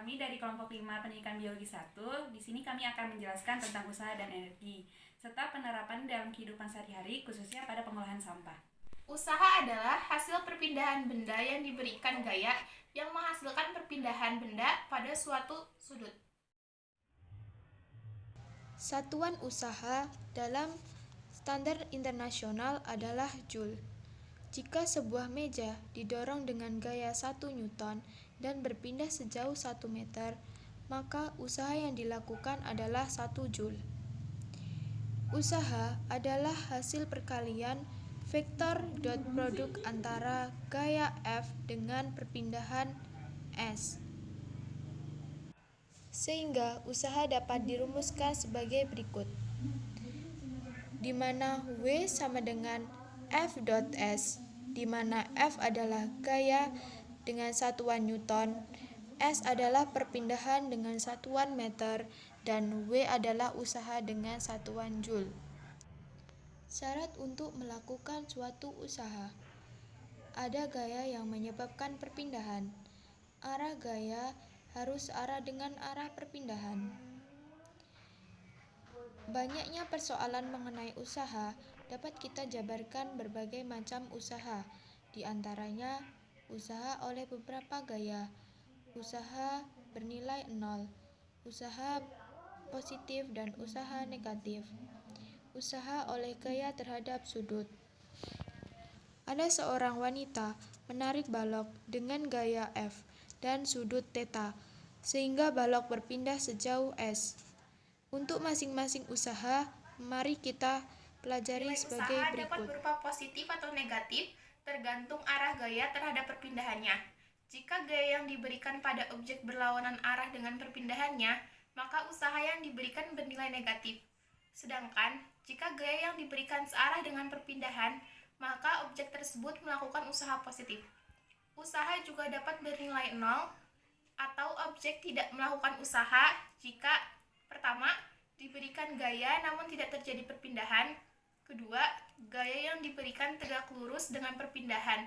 Kami dari kelompok 5 Pendidikan Biologi 1, di sini kami akan menjelaskan tentang usaha dan energi, serta penerapan dalam kehidupan sehari-hari, khususnya pada pengolahan sampah. Usaha adalah hasil perpindahan benda yang diberikan gaya yang menghasilkan perpindahan benda pada suatu sudut. Satuan usaha dalam standar internasional adalah Joule. Jika sebuah meja didorong dengan gaya 1 Newton dan berpindah sejauh 1 meter, maka usaha yang dilakukan adalah 1 Joule. Usaha adalah hasil perkalian vektor dot produk antara gaya F dengan perpindahan S. Sehingga usaha dapat dirumuskan sebagai berikut, di mana W sama dengan F dot S, di mana F adalah gaya dengan satuan Newton, S adalah perpindahan dengan satuan meter, dan W adalah usaha dengan satuan Joule. Syarat untuk melakukan suatu usaha: ada gaya yang menyebabkan perpindahan. Arah gaya harus searah dengan arah perpindahan. Banyaknya persoalan mengenai usaha dapat kita jabarkan berbagai macam usaha, di antaranya usaha oleh beberapa gaya, usaha bernilai 0, usaha positif dan usaha negatif, usaha oleh gaya terhadap sudut. Ada seorang wanita menarik balok dengan gaya F dan sudut theta, sehingga balok berpindah sejauh S. Untuk masing-masing usaha, mari kita pelajari sebagai Usaha dapat berikut. berupa positif atau negatif, tergantung arah gaya terhadap perpindahannya. Jika gaya yang diberikan pada objek berlawanan arah dengan perpindahannya, maka usaha yang diberikan bernilai negatif. Sedangkan, jika gaya yang diberikan searah dengan perpindahan, maka objek tersebut melakukan usaha positif. Usaha juga dapat bernilai 0 atau objek tidak melakukan usaha jika pertama, diberikan gaya namun tidak terjadi perpindahan. Kedua, gaya yang diberikan tegak lurus dengan perpindahan.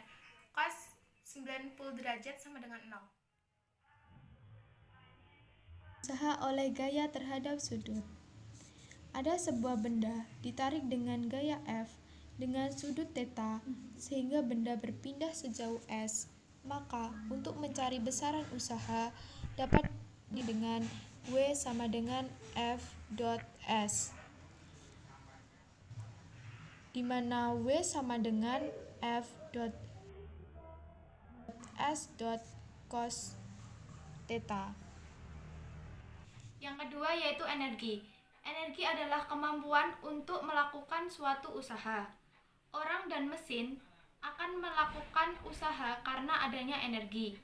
Cos 90 derajat sama dengan 0. Usaha oleh gaya terhadap sudut. Ada sebuah benda ditarik dengan gaya F dengan sudut theta sehingga benda berpindah sejauh S. Maka, untuk mencari besaran usaha dapat dengan W sama dengan F dot S, di mana W sama dengan F dot S dot cos theta. Yang kedua yaitu energi. Energi adalah kemampuan untuk melakukan suatu usaha. Orang dan mesin akan melakukan usaha karena adanya energi.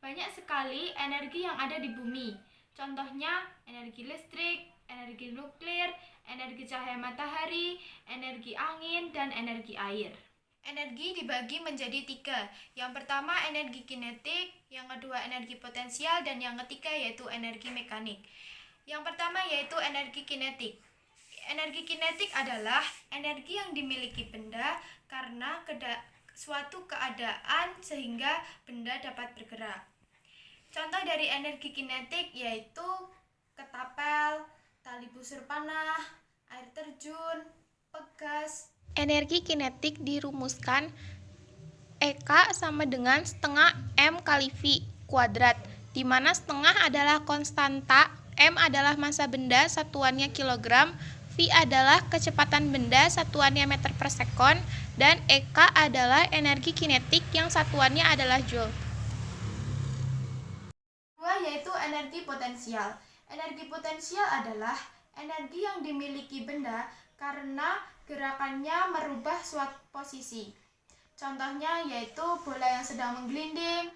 Banyak sekali energi yang ada di bumi. Contohnya energi listrik, energi nuklir, energi cahaya matahari, energi angin, dan energi air. Energi dibagi menjadi 3. Yang pertama energi kinetik, yang kedua energi potensial, dan yang ketiga yaitu energi mekanik. Yang pertama yaitu energi kinetik. Energi kinetik adalah energi yang dimiliki benda karena suatu keadaan sehingga benda dapat bergerak. Contoh dari energi kinetik yaitu ketapel, tali busur panah, air terjun, pegas. Energi kinetik dirumuskan EK sama dengan setengah M kali V kuadrat, di mana setengah adalah konstanta, M adalah massa benda satuannya kilogram, V adalah kecepatan benda satuannya meter per sekon, dan EK adalah energi kinetik yang satuannya adalah joule. Yaitu energi potensial. Energi potensial adalah energi yang dimiliki benda karena gerakannya merubah suatu posisi. Contohnya yaitu bola yang sedang menggelinding.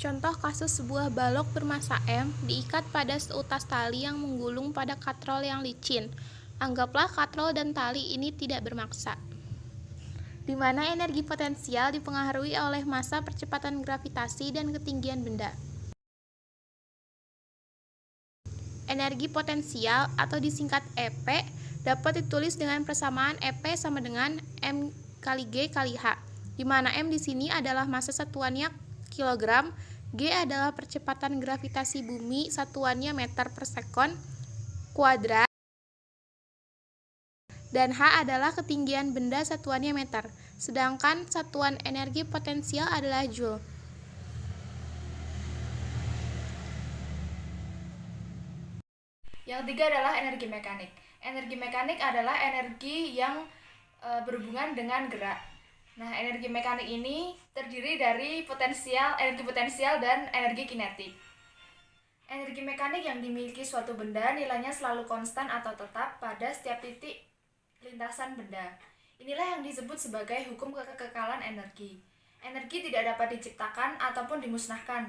Contoh kasus sebuah balok bermassa M diikat pada seutas tali yang menggulung pada katrol yang licin. Anggaplah katrol dan tali ini tidak bermassa, di mana energi potensial dipengaruhi oleh massa, percepatan gravitasi, dan ketinggian benda. Energi potensial atau disingkat EP dapat ditulis dengan persamaan EP sama dengan M kali G kali H, di mana M di sini adalah massa satuannya kilogram G adalah percepatan gravitasi bumi, satuannya meter per sekon kuadrat. Dan H adalah ketinggian benda, satuannya meter. Sedangkan satuan energi potensial adalah Joule. Yang ketiga adalah energi mekanik. Energi mekanik adalah energi yang berhubungan dengan gerak. Nah, energi mekanik ini terdiri dari energi potensial dan energi kinetik. Energi mekanik yang dimiliki suatu benda nilainya selalu konstan atau tetap pada setiap titik lintasan benda. Inilah yang disebut sebagai hukum kekekalan energi. Energi tidak dapat diciptakan ataupun dimusnahkan.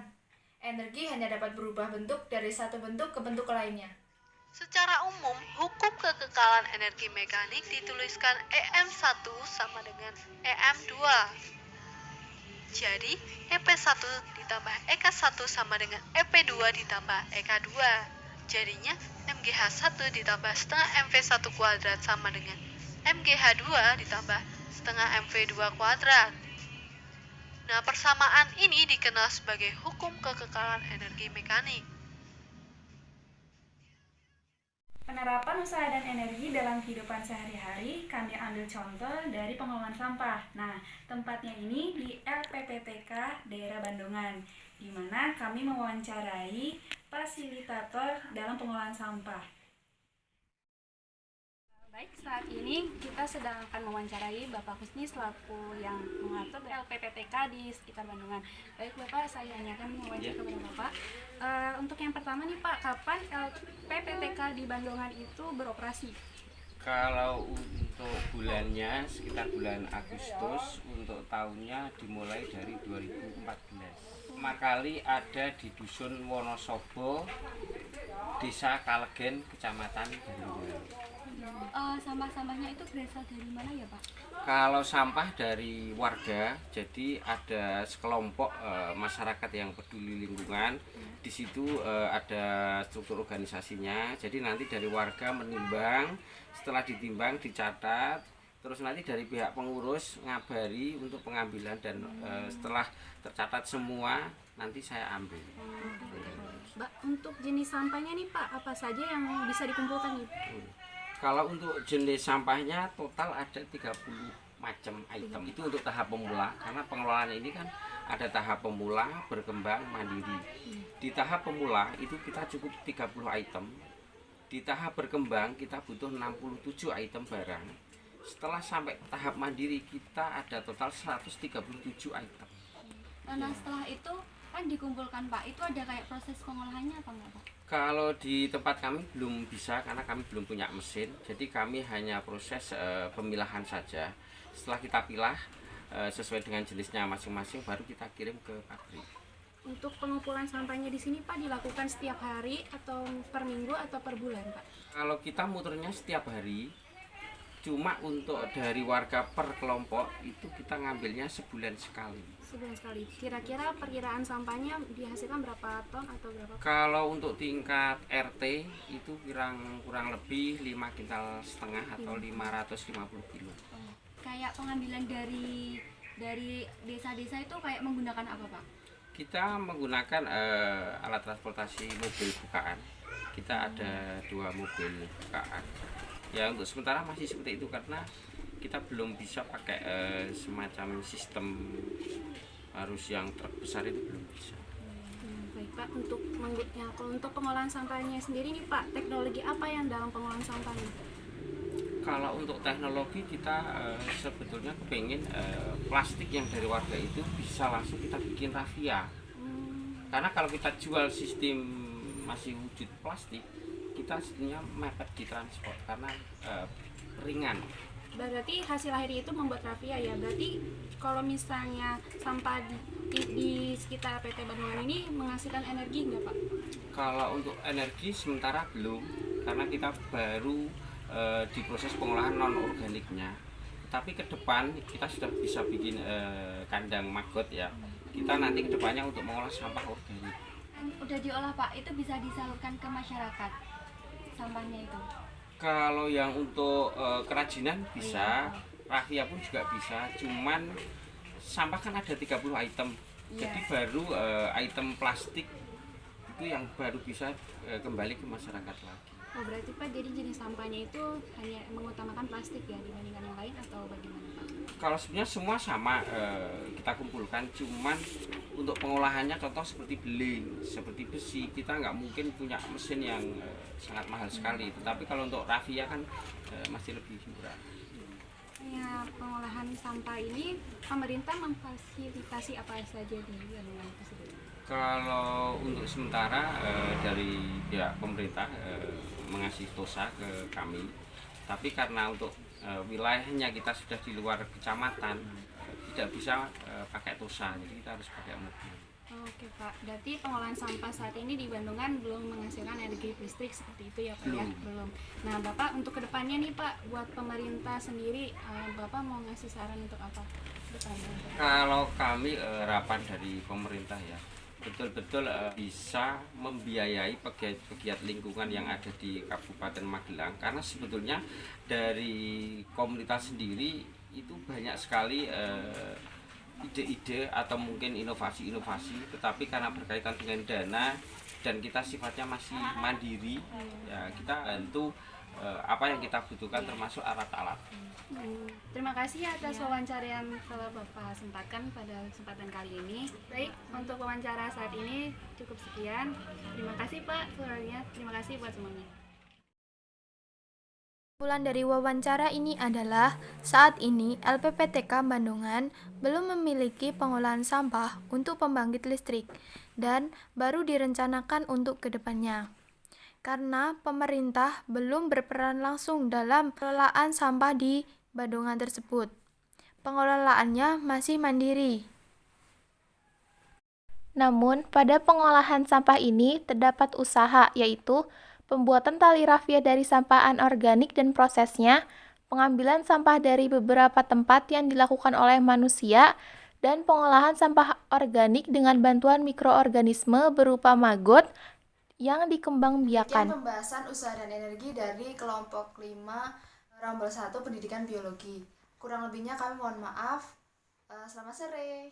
Energi hanya dapat berubah bentuk dari satu bentuk ke bentuk lainnya. Secara umum, hukum kekekalan energi mekanik dituliskan EM1 sama dengan EM2. Jadi, EP1 ditambah EK1 sama dengan EP2 ditambah EK2. Jadinya, MGH1 ditambah setengah MV1 kuadrat sama dengan MGH2 ditambah setengah MV2 kuadrat. Nah, persamaan ini dikenal sebagai hukum kekekalan energi mekanik. Penerapan usaha dan energi dalam kehidupan sehari-hari kami ambil contoh dari pengelolaan sampah. Nah, tempatnya ini di LPPTK daerah Bandungan, di mana kami mewawancarai fasilitator dalam pengelolaan sampah. Baik, saat ini kita sedang akan mewawancarai Bapak Kusni selaku yang mengatur LPPTK di sekitar Bandungan. Baik Bapak, saya akan mewawancara kepada Bapak. Untuk yang pertama nih Pak, kapan LPPTK di Bandungan itu beroperasi? Kalau untuk bulannya sekitar bulan Agustus, untuk tahunnya dimulai dari 2014. Pertama kali ada di Dusun Wonosobo, Desa Kalegen, Kecamatan Bandungan. Sampah-sampahnya itu berasal dari mana ya Pak? Kalau sampah dari warga, jadi ada sekelompok masyarakat yang peduli lingkungan. Di situ ada struktur organisasinya. Jadi nanti dari warga menimbang, setelah ditimbang dicatat, terus nanti dari pihak pengurus ngabari untuk pengambilan dan setelah tercatat semua nanti saya ambil. Mbak, untuk jenis sampahnya nih Pak, apa saja yang bisa dikumpulkan nih? Kalau untuk jenis sampahnya total ada 30 macam item. Itu untuk tahap pemula, karena pengelolaan ini kan ada tahap pemula, berkembang, mandiri. Di tahap pemula itu kita cukup 30 item. Di tahap berkembang kita butuh 67 item barang. Setelah sampai tahap mandiri kita ada total 137 item. Nah, setelah itu kan dikumpulkan Pak, itu ada kayak proses pengolahannya apa enggak Pak? Kalau di tempat kami belum bisa karena kami belum punya mesin, jadi kami hanya proses pemilahan saja. Setelah kita pilah sesuai dengan jenisnya masing-masing, baru kita kirim ke pabrik. Untuk pengumpulan sampahnya di sini Pak dilakukan setiap hari atau per minggu atau per bulan Pak? Kalau kita muternya setiap hari, cuma untuk dari warga per kelompok itu kita ngambilnya sebulan sekali. Sebulan sekali. Kira-kira perkiraan sampahnya dihasilkan berapa ton atau berapa? Kalau untuk tingkat RT itu kurang lebih 5,5 kintal atau 550 kilo. Kayak pengambilan dari desa-desa itu kayak menggunakan apa Pak? Kita menggunakan alat transportasi mobil bukaan. Kita ada 2 mobil bukaan. Ya untuk sementara masih seperti itu karena kita belum bisa pakai semacam sistem harus yang truk besar itu belum bisa. Baik Pak, kalau untuk pengolahan sampahnya sendiri nih Pak, teknologi apa yang dalam pengolahan sampahnya? Kalau untuk teknologi kita sebetulnya kepengen plastik yang dari warga itu bisa langsung kita bikin rafia. Karena kalau kita jual sistem masih wujud plastik, kita sebenarnya mepet di transport karena ringan. Berarti hasil akhir itu membuat rafia ya. Berarti kalau misalnya sampah di sekitar PT Bandungan ini menghasilkan energi nggak Pak? Kalau untuk energi sementara belum, karena kita baru di proses pengolahan non organiknya. Tapi ke depan kita sudah bisa bikin kandang maggot ya. Kita nanti ke depannya untuk mengolah sampah organik. Udah diolah Pak, itu bisa disalurkan ke masyarakat sampahnya itu? Kalau yang untuk kerajinan bisa, rafia pun juga bisa. Cuman sampah kan ada 30 item. Iya. Jadi baru item plastik itu yang baru bisa kembali ke masyarakat lagi. Oh, berarti Pak, jadi jenis sampahnya itu hanya mengutamakan plastik ya dibandingkan yang lain atau bagaimana Pak? Kalau sebenarnya semua sama kita kumpulkan, cuman untuk pengolahannya contoh seperti beling, seperti besi, kita nggak mungkin punya mesin yang sangat mahal sekali. Tetapi kalau untuk rafia kan masih lebih murah. Ya, pengolahan sampah ini pemerintah memfasilitasi apa saja di Bandungan tersebut? Kalau untuk sementara dari pihak pemerintah mengasih TOSA ke kami, tapi karena untuk wilayahnya kita sudah di luar kecamatan, tidak bisa pakai TOSA, jadi kita harus pakai mobil. Oke Pak, berarti pengolahan sampah saat ini di Bandungan belum menghasilkan energi listrik seperti itu ya Pak ya? Belum. Nah Bapak untuk kedepannya nih Pak, buat pemerintah sendiri, Bapak mau ngasih saran untuk apa kedepannya? Kalau kami harapan dari pemerintah ya, betul-betul bisa membiayai pegiat-pegiat lingkungan yang ada di Kabupaten Magelang, karena sebetulnya dari komunitas sendiri itu banyak sekali ide-ide atau mungkin inovasi-inovasi, tetapi karena berkaitan dengan dana dan kita sifatnya masih mandiri, ya kita bantu apa yang kita butuhkan termasuk alat-alat. Terima kasih atas wawancara yang telah Bapak sempatkan pada kesempatan kali ini. Baik, untuk wawancara saat ini cukup sekian. Terima kasih Pak suaranya. Terima kasih buat semuanya. Kesimpulan dari wawancara ini adalah saat ini LPPTK Bandungan belum memiliki pengolahan sampah untuk pembangkit listrik dan baru direncanakan untuk kedepannya. Karena pemerintah belum berperan langsung dalam pengelolaan sampah di Bandungan tersebut. Pengelolaannya masih mandiri. Namun, pada pengolahan sampah ini terdapat usaha, yaitu pembuatan tali rafia dari sampah anorganik dan prosesnya, pengambilan sampah dari beberapa tempat yang dilakukan oleh manusia, dan pengolahan sampah organik dengan bantuan mikroorganisme berupa maggot yang dikembangbiakan. Demikian pembahasan usaha dan energi dari kelompok 5 Rombel 1 Pendidikan Biologi. Kurang lebihnya kami mohon maaf. Selamat sore.